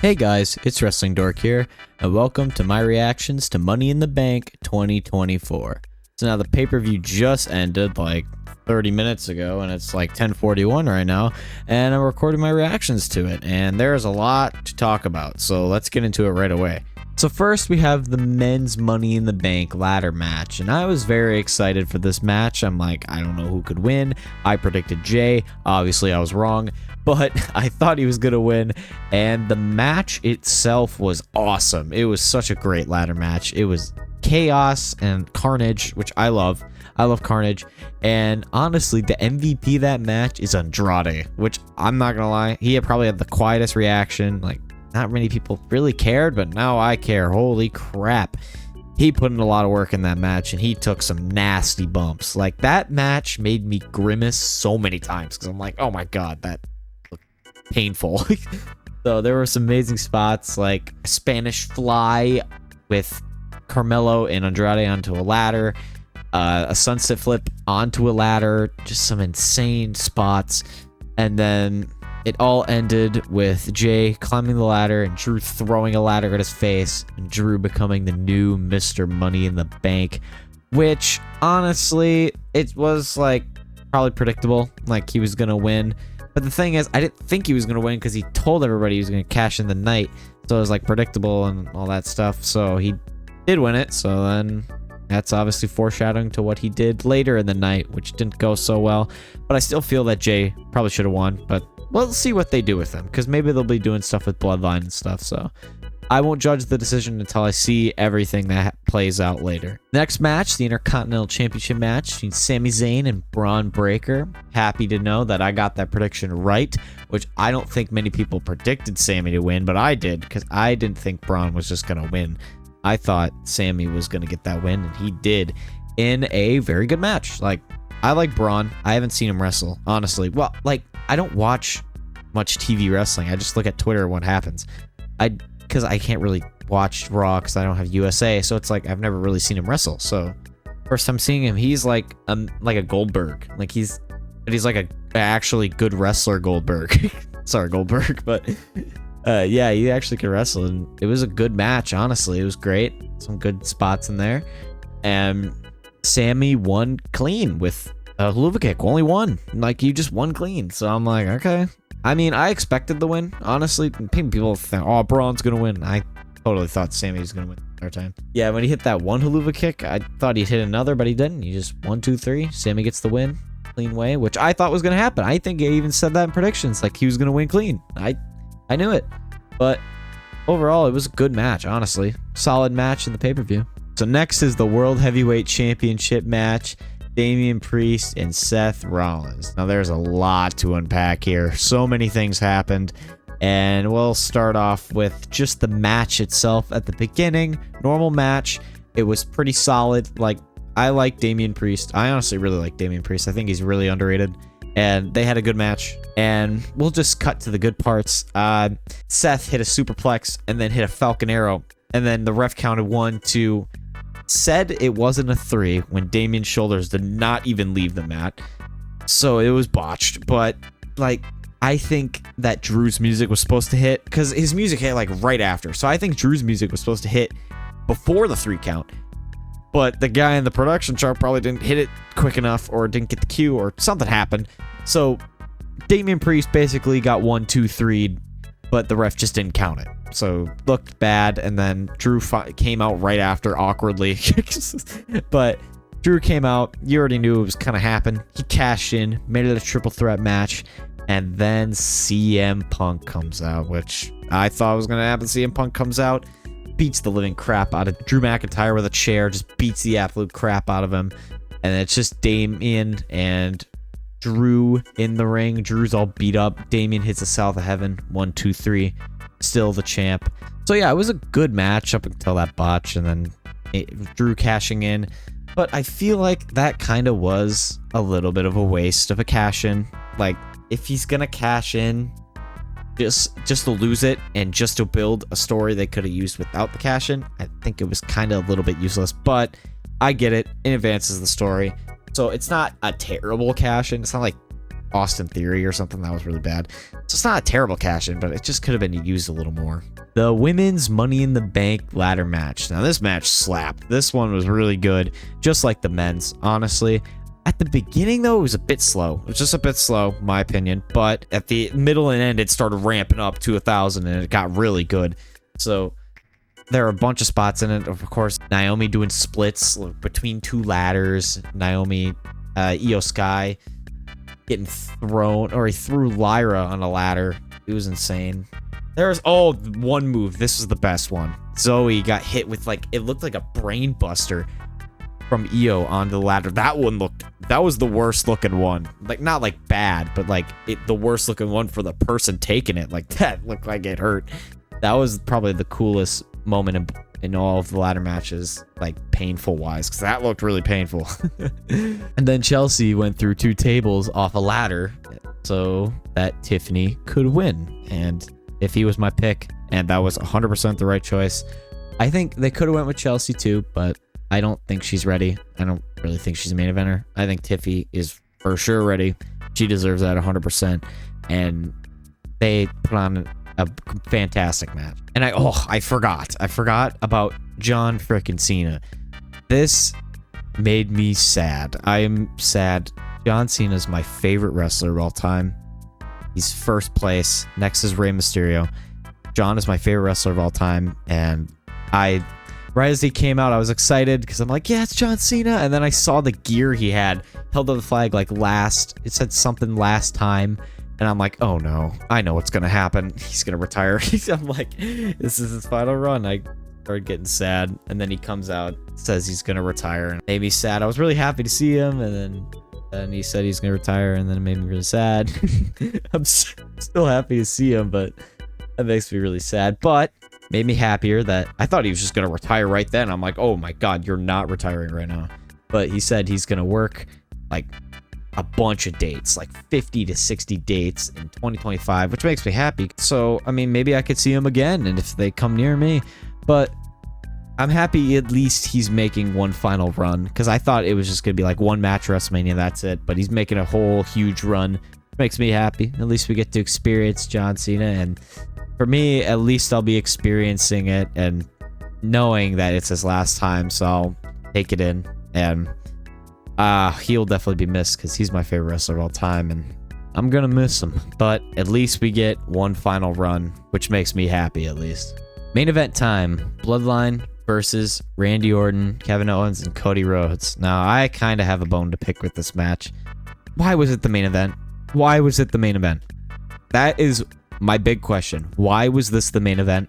Hey guys, it's Wrestling Dork here, and welcome to my reactions to Money in the Bank 2024. So now the pay-per-view just ended like 30 minutes ago, and it's like 10:41 right now, and I'm recording my reactions to it, and there's a lot to talk about, so let's get into it right away. So first we have the men's Money in the Bank ladder match, and I was very excited for this match. I'm like, I don't know who could win. I predicted Jay. Obviously I was wrong, but I thought he was gonna win, and the match itself was awesome. It was such a great ladder match. It was chaos and carnage, which I love. I love carnage, and honestly the MVP of that match is Andrade, which I'm not gonna lie, he probably had the quietest reaction. Like, not many people really cared, but now I care. Holy crap. He put in a lot of work in that match, and he took some nasty bumps. Like, that match made me grimace so many times, because I'm like, oh my god, that looked painful. So there were some amazing spots, like a Spanish fly with Carmelo and Andrade onto a ladder, a sunset flip onto a ladder, just some insane spots. And then it all ended with Jay climbing the ladder and Drew throwing a ladder at his face, and Drew becoming the new Mr. Money in the Bank, which honestly, it was like probably predictable, like he was gonna win. But the thing is, I didn't think he was gonna win because he told everybody he was gonna cash in the night, so it was like predictable and all that stuff. So he did win it, so then that's obviously foreshadowing to what he did later in the night, which didn't go so well. But I still feel that Jay probably should have won, but we'll see what they do with him, because maybe they'll be doing stuff with Bloodline and stuff, so I won't judge the decision until I see everything that plays out later. Next match, the Intercontinental Championship match between Sami Zayn and Braun Breaker. Happy to know that I got that prediction right, which I don't think many people predicted Sami to win, but I did, because I didn't think Braun was just going to win. I thought Sami was going to get that win, and he did in a very good match. Like, I like Braun. I haven't seen him wrestle, honestly. Well, like, I don't watch much TV wrestling. I just look at Twitter when it happens. Because I can't really watch Raw because I don't have USA, so it's like I've never really seen him wrestle. So first time seeing him, he's like a Goldberg. Like, he's like a actually good wrestler, Goldberg. Sorry, Goldberg, but yeah, he actually could wrestle, and it was a good match. Honestly, it was great. Some good spots in there, and Sami won clean with a hula kick. Only one. Like, you just won clean. So I'm like, okay. I mean, I expected the win, honestly. People think, oh, Braun's gonna win. I totally thought Sami was gonna win our time. Yeah, when he hit that one hula kick, I thought he'd hit another, but he didn't. He just 1, 2, 3. Sami gets the win, clean way, which I thought was gonna happen. I think I even said that in predictions, like he was gonna win clean. I knew it. But overall, it was a good match, honestly. Solid match in the pay-per-view. So next is the World Heavyweight Championship match. Damian Priest and Seth Rollins. Now there's a lot to unpack here. So many things happened, and we'll start off with just the match itself at the beginning. Normal match. It was pretty solid. Like, I like Damian Priest. I honestly really like Damian Priest. I think he's really underrated, and they had a good match. And we'll just cut to the good parts. Seth hit a superplex and then hit a Falcon Arrow, and then the ref counted 1, 2. Said it wasn't a 3 when Damian's shoulders did not even leave the mat, so it was botched. But like, I think that Drew's music was supposed to hit, because his music hit like right after, so I think Drew's music was supposed to hit before the 3 count, but the guy in the production chart probably didn't hit it quick enough, or didn't get the cue, or something happened. So Damian Priest basically got 1, 2, 3, but the ref just didn't count it. So looked bad, and then Drew came out right after, awkwardly. But Drew came out. You already knew it was kind of happen. He cashed in, made it a triple threat match, and then CM Punk comes out, which I thought was going to happen. CM Punk comes out, beats the living crap out of Drew McIntyre with a chair, just beats the absolute crap out of him. And it's just Damian and Drew in the ring. Drew's all beat up. Damian hits a South of Heaven. 1, 2, 3. Still the champ. So yeah, it was a good match up until that botch, and then Drew cashing in. But I feel like that kind of was a little bit of a waste of a cash in. Like, if he's gonna cash in just to lose it and just to build a story they could have used without the cash in, I think it was kind of a little bit useless. But I get it. It advances the story. So it's not a terrible cash in. It's not like Austin Theory or something. That was really bad. So it's not a terrible cash-in, but it just could have been used a little more. The women's Money in the Bank ladder match. Now, this match slapped. This one was really good, just like the men's, honestly. At the beginning, though, it was a bit slow. It was just a bit slow, my opinion. But at the middle and end, it started ramping up to 1,000, and it got really good. So there are a bunch of spots in it. Of course, Naomi doing splits between two ladders. Naomi, Io Sky getting thrown, or he threw Lyra on a ladder. It was insane. There's, one move. This was the best one. Zoe got hit with, like, it looked like a brain buster from Io on the ladder. That was the worst looking one. Like, not like bad, but like the worst looking one for the person taking it. Like, that looked like it hurt. That was probably the coolest moment in all of the ladder matches, like painful wise, because that looked really painful. And then Chelsea went through 2 tables off a ladder so that Tiffany could win. And Tiffy was my pick, and that was 100% the right choice. I think they could have went with Chelsea too, but I don't think she's ready. I don't really think she's a main eventer. I think Tiffy is for sure ready. She deserves that 100%. And they put on a fantastic match. And I forgot about John frickin' Cena. This made me sad. I am sad. John Cena is my favorite wrestler of all time. He's first place. Next is Rey Mysterio. John is my favorite wrestler of all time. And right as he came out, I was excited because I'm like, yeah, it's John Cena. And then I saw the gear he had, held up the flag like it said something last time. And I'm like, oh no, I know what's going to happen. He's going to retire. I'm like, this is his final run. I started getting sad. And then he comes out, says he's going to retire, and it made me sad. I was really happy to see him. And then he said he's going to retire, and then it made me really sad. I'm still happy to see him, but that makes me really sad. But made me happier that I thought he was just going to retire right then. I'm like, oh my God, you're not retiring right now. But he said he's going to work like a bunch of dates, like 50 to 60 dates in 2025, which makes me happy. So, I mean, maybe I could see him again, and if they come near me. But I'm happy at least he's making one final run, because I thought it was just going to be like one match WrestleMania, that's it. But he's making a whole huge run. Makes me happy. At least we get to experience John Cena, and for me, at least I'll be experiencing it and knowing that it's his last time, so I'll take it in. And he'll definitely be missed because he's my favorite wrestler of all time, and I'm gonna miss him. But at least we get one final run, which makes me happy at least. Main event time. Bloodline versus Randy Orton, Kevin Owens, and Cody Rhodes. Now, I kind of have a bone to pick with this match. Why was it the main event? Why was it the main event? That is my big question. Why was this the main event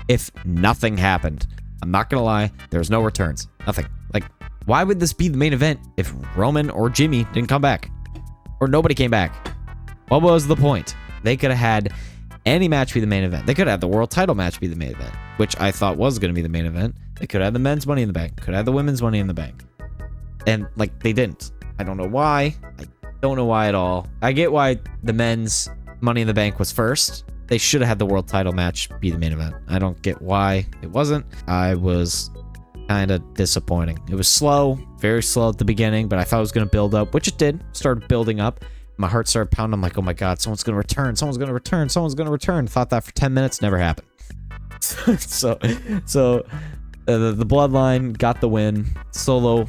if nothing happened? I'm not gonna lie, there's no returns. Nothing. Like, why would this be the main event if Roman or Jimmy didn't come back? Or nobody came back? What was the point? They could have had any match be the main event. They could have had the world title match be the main event, which I thought was going to be the main event. They could have had the men's Money in the Bank. Could have had the women's Money in the Bank. And, like, they didn't. I don't know why. I don't know why at all. I get why the men's Money in the Bank was first. They should have had the world title match be the main event. I don't get why it wasn't. I was kind of disappointing. It was slow, very slow at the beginning, but I thought it was going to build up, which it did. Started building up. My heart started pounding. I'm like, oh my God, someone's going to return. Someone's going to return. Someone's going to return. Thought that for 10 minutes. Never happened. so the Bloodline got the win. Solo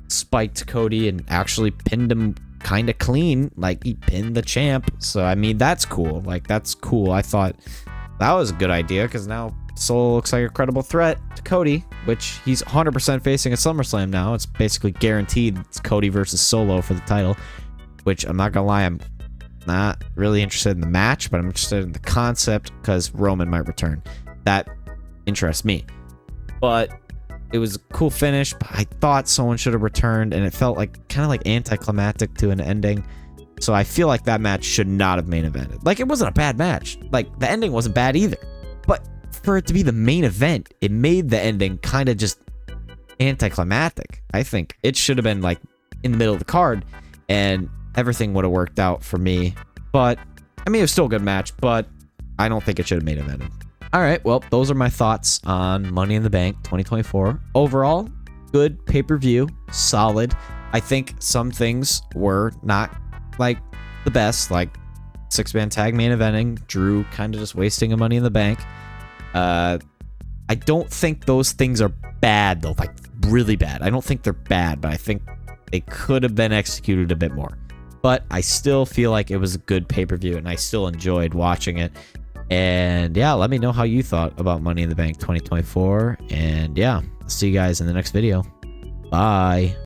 spiked Cody and actually pinned him kind of clean. Like, he pinned the champ. So, I mean, that's cool. Like, that's cool. I thought that was a good idea because now Solo looks like a credible threat to Cody, which he's 100% facing at SummerSlam now. It's basically guaranteed it's Cody versus Solo for the title, which I'm not gonna lie, I'm not really interested in the match, but I'm interested in the concept because Roman might return. That interests me. But it was a cool finish, but I thought someone should have returned, and it felt like kind of like anticlimactic to an ending. So I feel like that match should not have main evented. Like, it wasn't a bad match. Like, the ending wasn't bad either. But for it to be the main event, it made the ending kind of just anticlimactic. I think it should have been like in the middle of the card, and everything would have worked out for me. But I mean, it was still a good match, but I don't think it should have main evented. All right, well, those are my thoughts on Money in the Bank 2024. Overall, good pay-per-view, solid. I think some things were not like the best. Like 6-man tag main eventing, Drew kind of just wasting a Money in the Bank. I don't think those things are bad though, like really bad. I don't think they're bad, but I think they could have been executed a bit more. But I still feel like it was a good pay-per-view, and I still enjoyed watching it. And yeah, let me know how you thought about Money in the Bank 2024. And yeah, see you guys in the next video. Bye.